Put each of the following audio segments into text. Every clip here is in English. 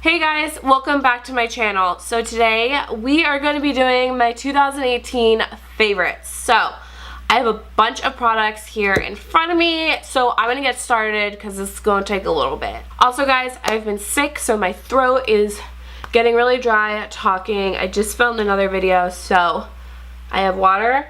Hey guys, welcome back to my channel. So today we are going to be doing my 2018 favorites. So I have a bunch of products here in front of me, so I'm going to get started because this is going to take a little bit. Also guys, I've been sick, so my throat is getting really dry talking. I just filmed another video, so I have water.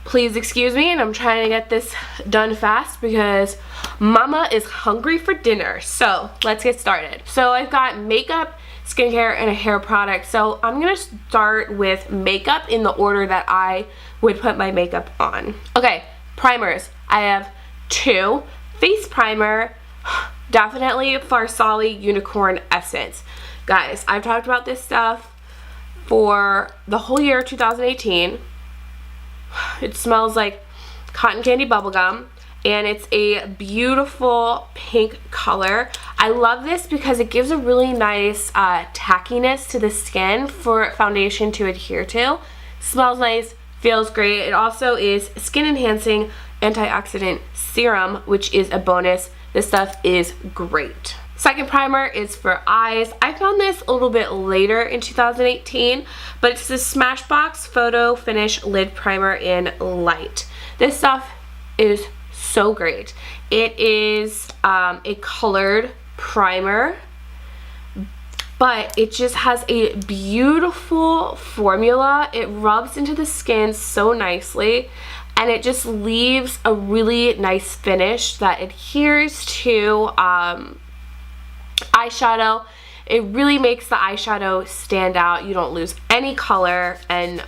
Please excuse me, and I'm trying to get this done fast because Mama is hungry for dinner. So let's get started. So I've got makeup, skincare, and a hair product. So I'm gonna start with makeup in the order that I would put my makeup on. Okay, primers. I have two. Face primer, definitely Farsali Unicorn Essence. Guys, I've talked about this stuff for the whole year 2018. It smells like cotton candy bubblegum, and it's a beautiful pink color. I love this because it gives a really nice tackiness to the skin for foundation to adhere to. Smells nice, feels great. It also is skin enhancing antioxidant serum, which is a bonus. This stuff is great. Second primer is for eyes. I found this a little bit later in 2018, but it's the Smashbox Photo Finish Lid Primer in Light. This stuff is so great. It is a colored primer, but it just has a beautiful formula. It rubs into the skin so nicely, and it just leaves a really nice finish that adheres to eyeshadow. It really makes the eyeshadow stand out. You don't lose any color, and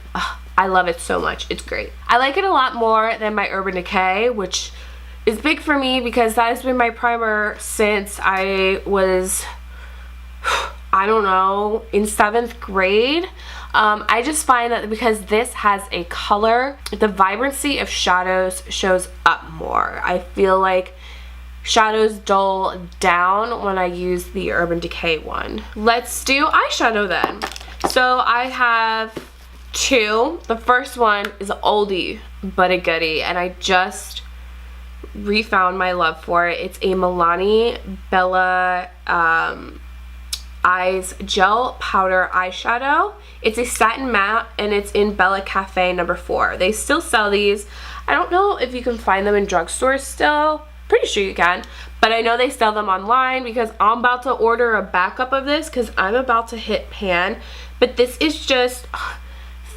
I love it so much. It's great. I like it a lot more than my Urban Decay, which is big for me because that has been my primer since I was, I don't know, in 7th grade. I just find that because this has a color, the vibrancy of shadows shows up more. I feel like shadows dull down when I use the Urban Decay one. Let's do eyeshadow then. So I have two. The first one is an oldie but a goodie, and I just refound my love for it. It's a Milani Bella Eyes Gel Powder Eyeshadow. It's a satin matte, and it's in Bella Cafe number 4. They still sell these. I don't know if you can find them in drugstores still. Pretty sure you can, but I know they sell them online because I'm about to order a backup of this because I'm about to hit pan. But this is just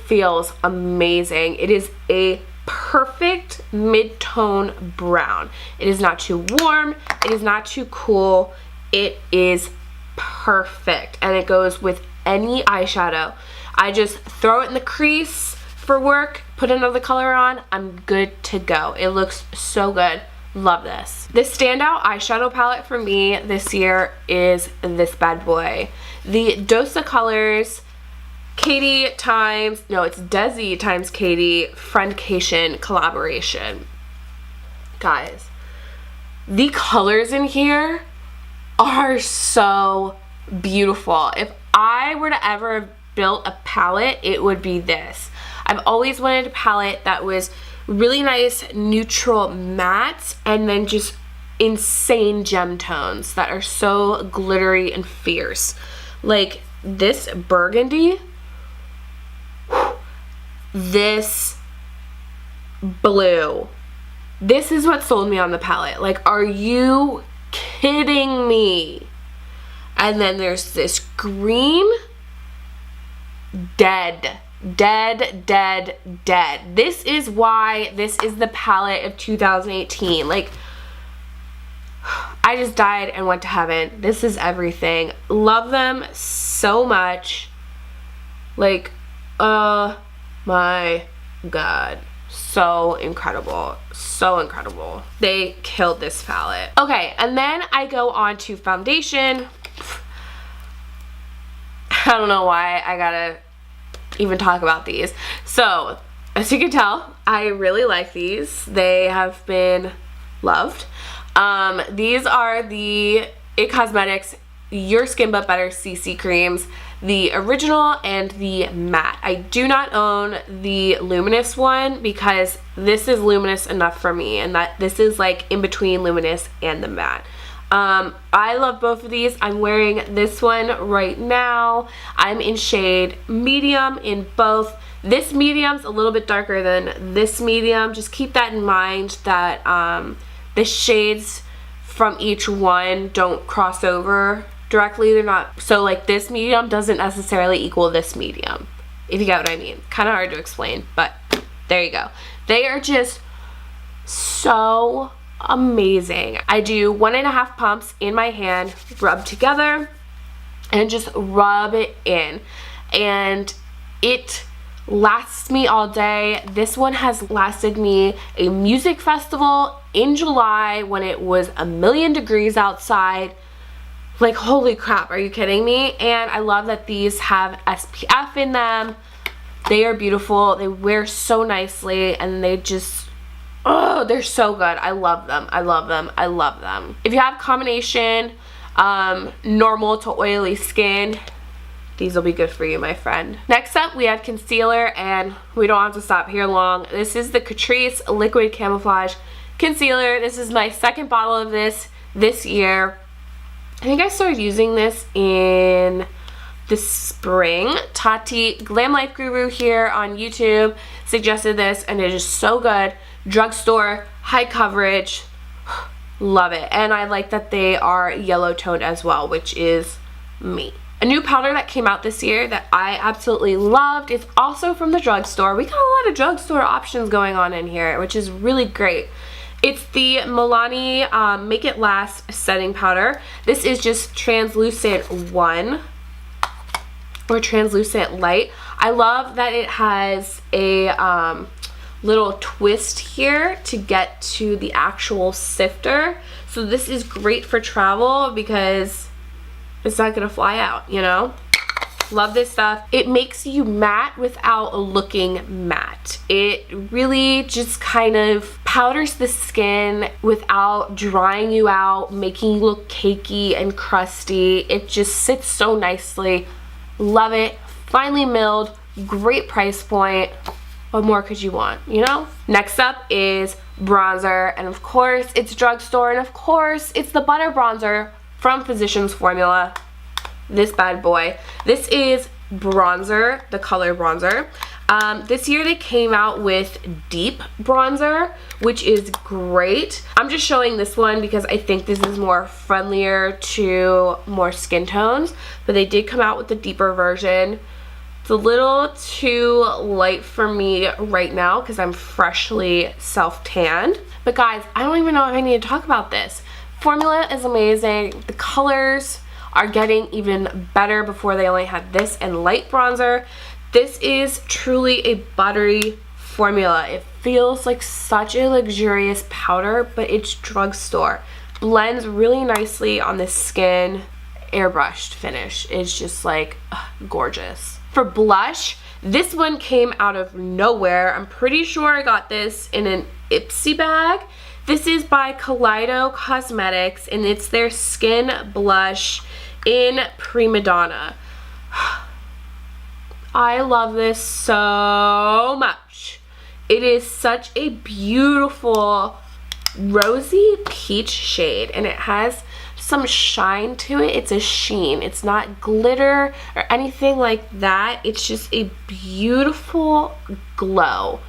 feels amazing. It is a perfect mid-tone brown. It is not too warm, it is not too cool. It is perfect, and it goes with any eyeshadow. I just throw it in the crease for work, put another color on, I'm good to go. It looks so good. Love this. The standout eyeshadow palette for me this year is this bad boy. The Dosa Colors Katie times, no, it's Desi times Katie Friendcation collaboration. Guys, the colors in here are so beautiful. If I were to ever build a palette, it would be this. I've always wanted a palette that was really nice neutral mattes and then just insane gem tones that are so glittery and fierce. Like this burgundy, this blue. This is what sold me on the palette. Like, are you kidding me? And then there's this green. Dead. This is why this is the palette of 2018. Like, I just died and went to heaven. This is everything. Love them so much. Like, my god, so incredible, so incredible. They killed this palette. Okay, and then I go on to foundation. I don't know why I gotta even talk about these. So as you can tell, I really like these. They have been loved. These are the IT Cosmetics Your Skin But Better CC creams, the original and the matte. I do not own the luminous one because this is luminous enough for me, and that this is like in between luminous and the matte. I love both of these. I'm wearing this one right now. I'm in shade medium in both. This medium's a little bit darker than this medium. Just keep that in mind, that the shades from each one don't cross over directly. They're not, so like this medium doesn't necessarily equal this medium, if you get what I mean. Kind of hard to explain, but there you go. They are just so amazing. I do 1.5 pumps in my hand, rub together, and just rub it in, and it lasts me all day. This one has lasted me a music festival in July when it was 1,000,000 degrees outside. Like, holy crap, are you kidding me? And I love that these have SPF in them. They are beautiful. They wear so nicely, and they just, oh, they're so good. I love them. I love them. I love them. If you have combination normal to oily skin, these will be good for you, my friend. Next up, we have concealer, and we don't have to stop here long. This is the Catrice Liquid Camouflage Concealer. This is my second bottle of this year. I think I started using this in the spring. Tati, Glam Life Guru here on YouTube, suggested this, and it is so good. Drugstore, high coverage, love it. And I like that they are yellow toned as well, which is me. A new powder that came out this year that I absolutely loved is also from the drugstore. We got a lot of drugstore options going on in here, which is really great. It's the Milani Make It Last Setting Powder. This is just translucent 1 or translucent light. I love that it has a little twist here to get to the actual sifter. So this is great for travel because it's not gonna fly out, you know? Love this stuff. It makes you matte without looking matte. It really just kind of powders the skin without drying you out, making you look cakey and crusty. It just sits so nicely. Love it. Finely milled, great price point. What more could you want, you know? Next up is bronzer, and of course it's drugstore, and of course it's the Butter Bronzer from Physicians Formula. This bad boy. This is bronzer, the color bronzer. This year they came out with deep bronzer, which is great. I'm just showing this one because I think this is more friendlier to more skin tones, but they did come out with the deeper version. It's a little too light for me right now because I'm freshly self-tanned. But guys, I don't even know if I need to talk about this. Formula is amazing. The colors are getting even better. Before they only had this and light bronzer. This is truly a buttery formula. It feels like such a luxurious powder, but it's drugstore. Blends really nicely on the skin. Airbrushed finish. It's just like gorgeous. For blush, this one came out of nowhere. I'm pretty sure I got this in an IPSY bag. This is by Kaleido Cosmetics, and it's their skin blush in Prima Donna. I love this so much. It is such a beautiful rosy peach shade, and it has some shine to it. It's a sheen. It's not glitter or anything like that. It's just a beautiful glow.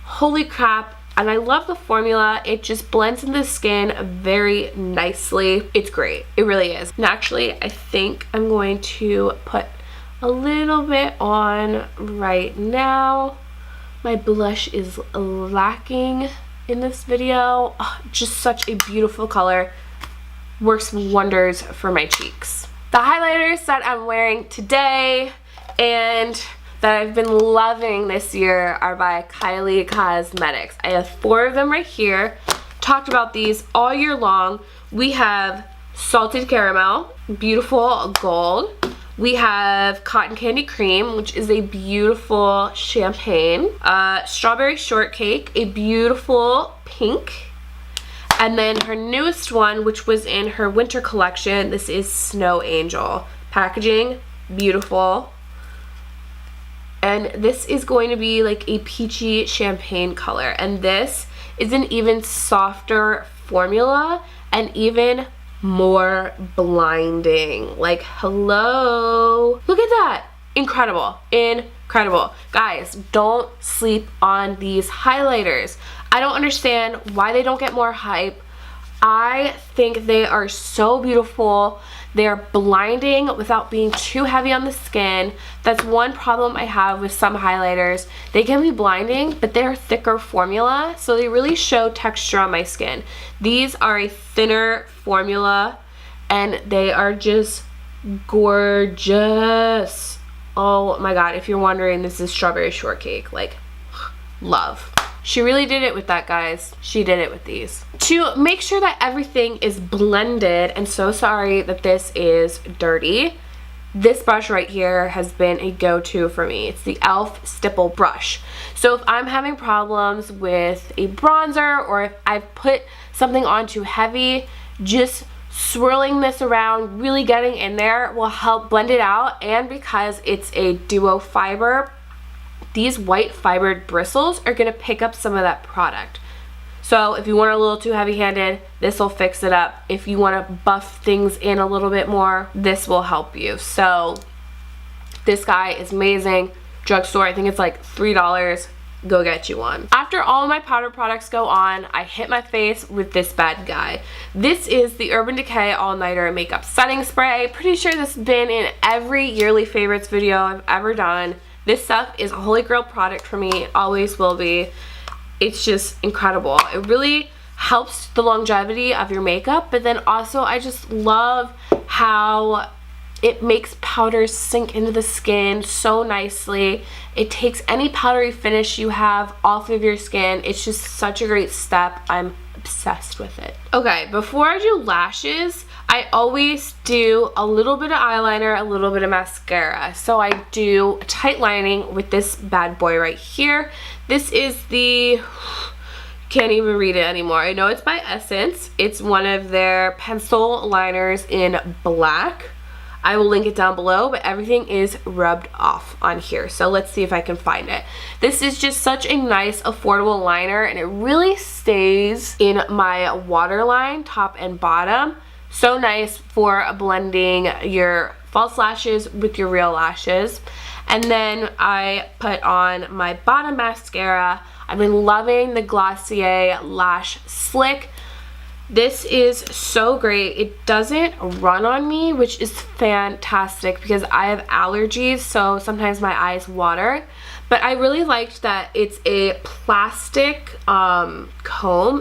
Holy crap. And I love the formula. It just blends in the skin very nicely. It's great. It really is. And actually, I think I'm going to put a little bit on right now. My blush is lacking in this video. Oh, just such a beautiful color. Works wonders for my cheeks. The highlighters that I'm wearing today and that I've been loving this year are by Kylie Cosmetics. I have 4 of them right here. Talked about these all year long. We have Salted Caramel, beautiful gold. We have Cotton Candy Cream, which is a beautiful champagne. Strawberry Shortcake, a beautiful pink. And then her newest one, which was in her winter collection, this is Snow Angel. Packaging, beautiful. And this is going to be like a peachy champagne color. And this is an even softer formula and even more blinding. Like, hello. Look at that. Incredible. Incredible. Guys, don't sleep on these highlighters. I don't understand why they don't get more hype. I think they are so beautiful. They're blinding without being too heavy on the skin. That's one problem I have with some highlighters. They can be blinding, but they're thicker formula, so they really show texture on my skin. These are a thinner formula, and they are just gorgeous. Oh my god, if you're wondering, this is strawberry shortcake. Like, love. She really did it with that, guys. She did it with these. To make sure that everything is blended, and so sorry that this is dirty, this brush right here has been a go-to for me. It's the e.l.f. stipple brush. So if I'm having problems with a bronzer, or if I've put something on too heavy, just swirling this around, really getting in there will help blend it out. And because it's a duo fiber, these white fibered bristles are going to pick up some of that product. So if you want a little too heavy-handed, this will fix it up. If you want to buff things in a little bit more, this will help you. So this guy is amazing. Drugstore, I think it's like $3. Go get you one. After all my powder products go on, I hit my face with this bad guy. This is the Urban Decay All Nighter Makeup Setting Spray. Pretty sure this has been in every yearly favorites video I've ever done. This stuff is a holy grail product for me. It always will be. It's just incredible. It really helps the longevity of your makeup, but then also I just love how it makes powders sink into the skin so nicely. It takes any powdery finish you have off of your skin. It's just such a great step. I'm obsessed with it. Okay, before I do lashes, I always do a little bit of eyeliner, a little bit of mascara. So I do a tight lining with this bad boy right here. This is the, can't even read it anymore. I know it's by Essence. It's one of their pencil liners in black. I will link it down below, but everything is rubbed off on here. So let's see if I can find it. This is just such a nice, affordable liner, and it really stays in my waterline, top and bottom. So nice for blending your false lashes with your real lashes. And then I put on my bottom mascara. I've been loving the Glossier Lash Slick. This is so great. It doesn't run on me, which is fantastic because I have allergies, so sometimes my eyes water. But I really liked that it's a plastic comb,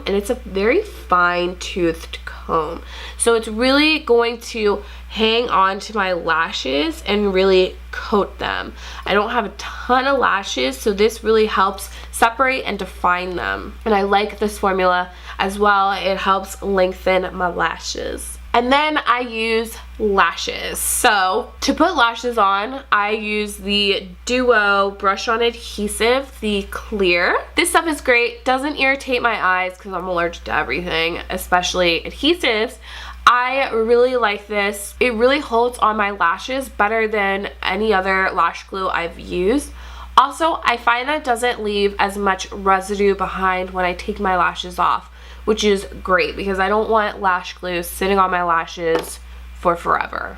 and it's a very fine-toothed comb. So it's really going to hang on to my lashes and really coat them. I don't have a ton of lashes, so this really helps separate and define them. And I like this formula as well. It helps lengthen my lashes. And then I use lashes. So to put lashes on, I use the Duo Brush On Adhesive, the clear. This stuff is great. Doesn't irritate my eyes because I'm allergic to everything, especially adhesives. I really like this. It really holds on my lashes better than any other lash glue I've used. Also, I find that it doesn't leave as much residue behind when I take my lashes off, which is great because I don't want lash glue sitting on my lashes for forever.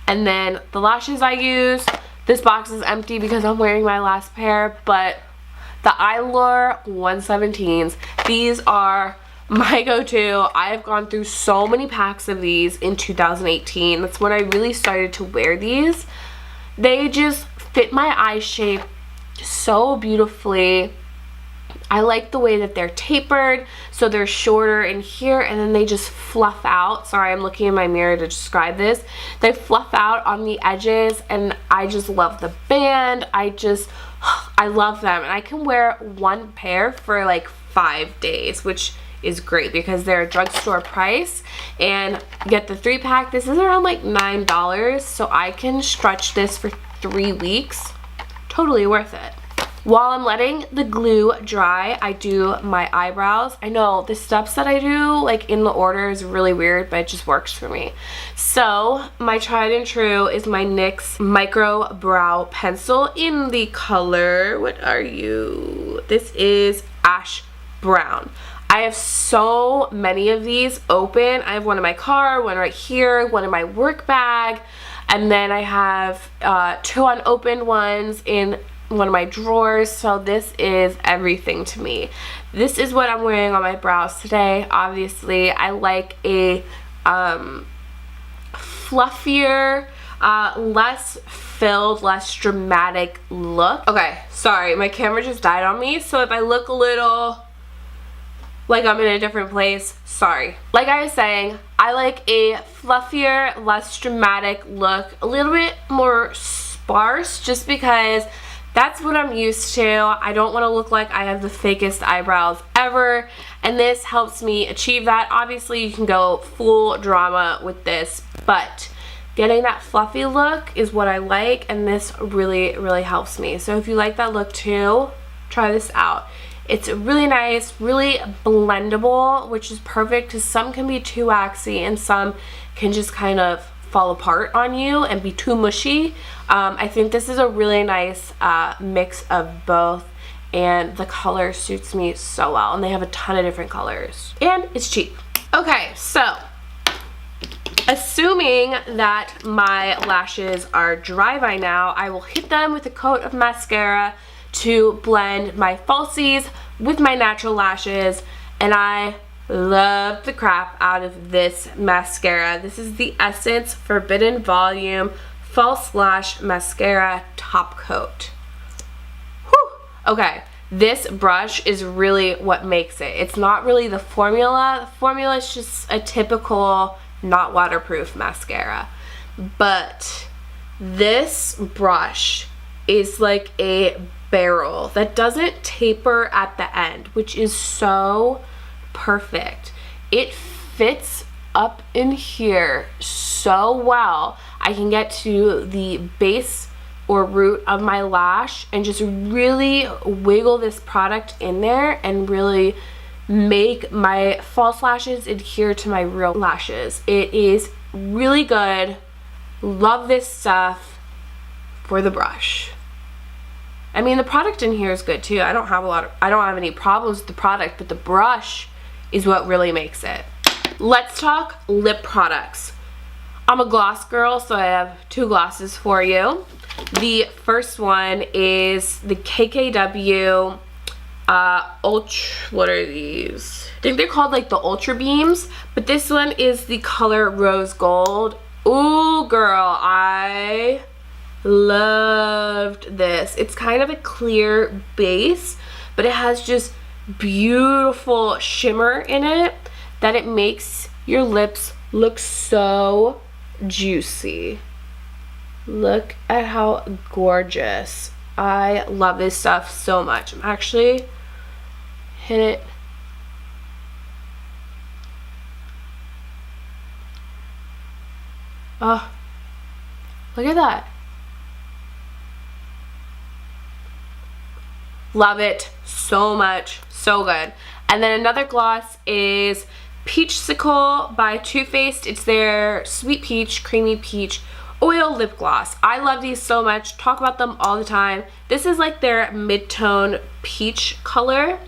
And then the lashes I use, this box is empty because I'm wearing my last pair, but the Eyelure 117s, these are my go-to. I have gone through so many packs of these in 2018. That's when I really started to wear these. They just fit my eye shape so beautifully. I like the way that they're tapered, so they're shorter in here and then they just fluff out. Sorry, I'm looking in my mirror to describe this. They fluff out on the edges and I just love the band. I love them, and I can wear one pair for like 5 days, which is great because they're a drugstore price. And get the 3-pack. This is around like $9, so I can stretch this for 3 weeks. Totally worth it. While I'm letting the glue dry, I do my eyebrows. I know the steps that I do like in the order is really weird, but it just works for me. So my tried and true is my NYX Micro Brow Pencil in the color, what are you? This is Ash Brown. I have so many of these open. I have one in my car, one right here, one in my work bag, and then I have 2 unopened ones in one of my drawers. So this is everything to me. This is what I'm wearing on my brows today. Obviously, I like a fluffier, less filled, less dramatic look. Okay, sorry, my camera just died on me, so if I look a little like I'm in a different place, sorry. Like I was saying, I like a fluffier, less dramatic look, a little bit more sparse, just because that's what I'm used to. I don't want to look like I have the fakest eyebrows ever, and this helps me achieve that. Obviously, you can go full drama with this, but getting that fluffy look is what I like, and this really, really helps me. So if you like that look too, try this out. It's really nice, really blendable, which is perfect because some can be too waxy and some can just kind of fall apart on you and be too mushy. I think this is a really nice mix of both, and the color suits me so well, and they have a ton of different colors, and it's cheap. Okay, so assuming that my lashes are dry by now, I will hit them with a coat of mascara to blend my falsies with my natural lashes, and I love the crap out of this mascara. This is the Essence Forbidden Volume False Lash Mascara Top Coat. Whew. Okay, this brush is really what makes it. It's not really the formula. The formula is just a typical not waterproof mascara, but this brush is like a barrel that doesn't taper at the end, which is so perfect. It fits up in here so well. I can get to the base or root of my lash and just really wiggle this product in there and really make my false lashes adhere to my real lashes. It is really good. Love this stuff for the brush. I mean, the product in here is good too. I don't have any problems with the product, but the brush is what really makes it. Let's talk lip products. I'm a gloss girl, so I have 2 glosses for you. The first one is the KKW what are these? I think they're called like the Ultra Beams, but this one is the color Rose Gold. Ooh, girl, I loved this. It's kind of a clear base, but it has just beautiful shimmer in it that it makes your lips look so juicy. Look at how gorgeous. I love this stuff so much. I'm actually hit it. Oh, look at that. Love it so much. So good. And then another gloss is Peachsicle by Too Faced. It's their Sweet Peach, Creamy Peach Oil Lip Gloss. I love these so much. Talk about them all the time. This is like their mid-tone peach color.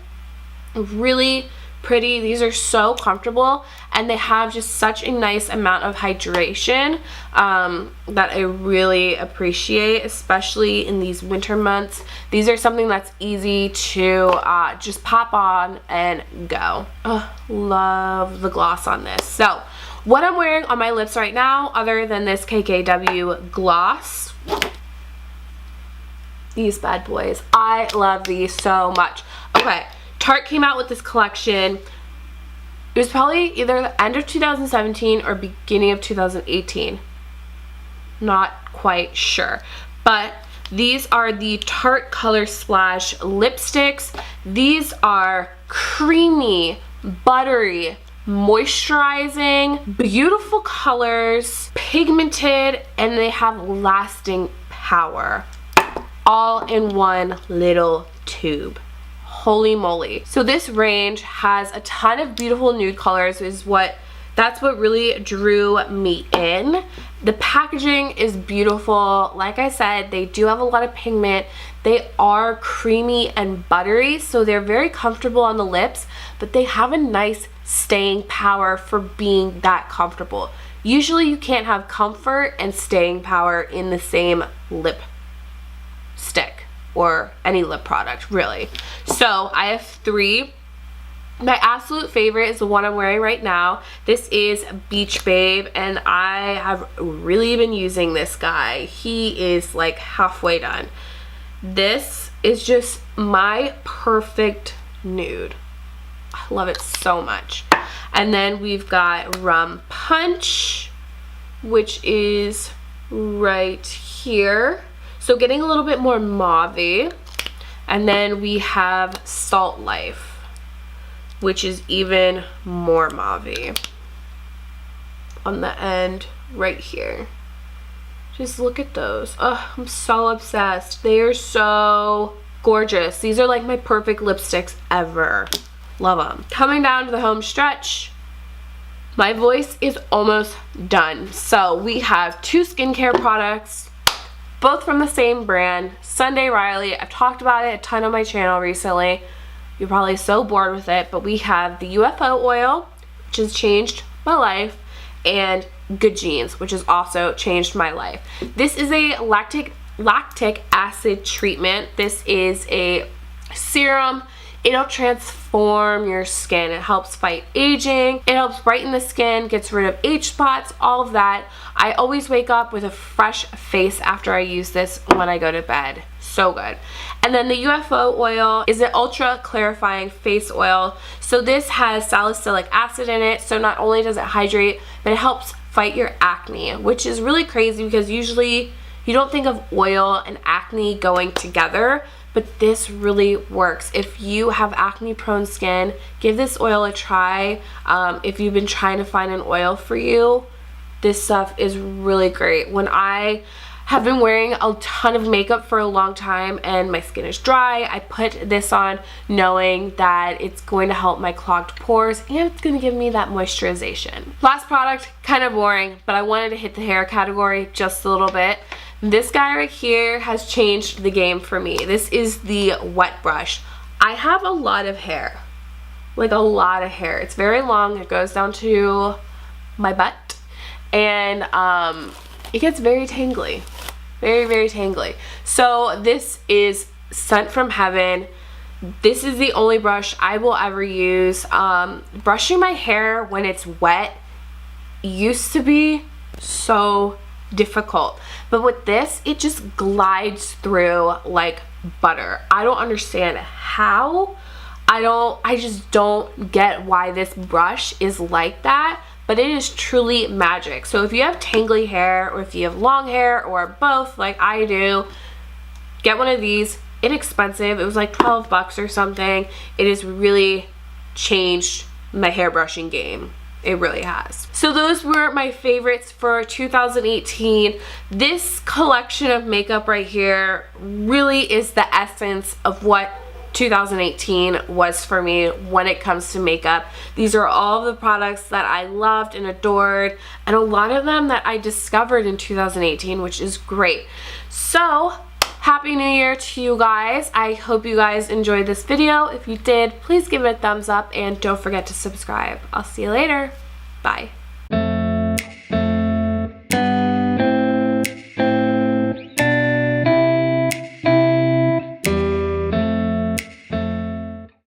Really pretty. These are so comfortable, and they have just such a nice amount of hydration that I really appreciate, especially in these winter months. These are something that's easy to just pop on and go. Love the gloss on this. So what I'm wearing on my lips right now, other than this KKW gloss, these bad boys. I love these so much. Okay, Tarte came out with this collection. It was probably either the end of 2017 or beginning of 2018. Not quite sure. But these are the Tarte Color Splash lipsticks. These are creamy, buttery, moisturizing, beautiful colors, pigmented, and they have lasting power. All in one little tube. Holy moly. So this range has a ton of beautiful nude colors. That's what really drew me in. The packaging is beautiful. Like I said, they do have a lot of pigment. They are creamy and buttery, so they're very comfortable on the lips, but they have a nice staying power for being that comfortable. Usually you can't have comfort and staying power in the same lip stick or any lip product, really. So I have 3. My absolute favorite is the one I'm wearing right now. This is Beach Babe, and I have really been using this guy. He is like halfway done. This is just my perfect nude. I love it so much. And then we've got Rum Punch, which is right here. So getting a little bit more mauve-y. And then we have Salt Life, which is even more mauve-y on the end right here. Just look at those. Oh, I'm so obsessed. They are so gorgeous. These are like my perfect lipsticks ever. Love them. Coming down to the home stretch, my voice is almost done. So we have 2 skincare products, both from the same brand, Sunday Riley. I've talked about it a ton on my channel recently. You're probably so bored with it, but we have the UFO oil, which has changed my life, and Good Genes, which has also changed my life. This is a lactic acid treatment. This is a serum. It'll transform your skin. It helps fight aging. It helps brighten the skin, gets rid of age spots, all of that. I always wake up with a fresh face after I use this when I go to bed. So good. And then the UFO oil is an ultra clarifying face oil. So this has salicylic acid in it. So not only does it hydrate, but it helps fight your acne, which is really crazy because usually you don't think of oil and acne going together, but this really works. If you have acne prone skin, give this oil a try. If you've been trying to find an oil for you, this stuff is really great. When I have been wearing a ton of makeup for a long time and my skin is dry, I put this on knowing that it's going to help my clogged pores and it's going to give me that moisturization. Last product, kind of boring, but I wanted to hit the hair category just a little bit. This guy right here has changed the game for me. This is the wet brush. I have a lot of hair, like a lot of hair. It's very long. It goes down to my butt, and it gets very tangly, very tangly. So this is sent from heaven. This is the only brush I will ever use. Brushing my hair when it's wet used to be so difficult, but with this it just glides through like butter. I don't understand how. I just don't get why this brush is like that, but it is truly magic. So if you have tangly hair, or if you have long hair, or both like I do, get one of these. Inexpensive. It was like 12 bucks or something. It has really changed my hairbrushing game. It really has. So those were my favorites for 2018. This collection of makeup right here really is the essence of what 2018 was for me when it comes to makeup. These are all of the products that I loved and adored, and a lot of them that I discovered in 2018, which is great. So Happy New Year to you guys. I hope you guys enjoyed this video. If you did, please give it a thumbs up and don't forget to subscribe. I'll see you later. Bye.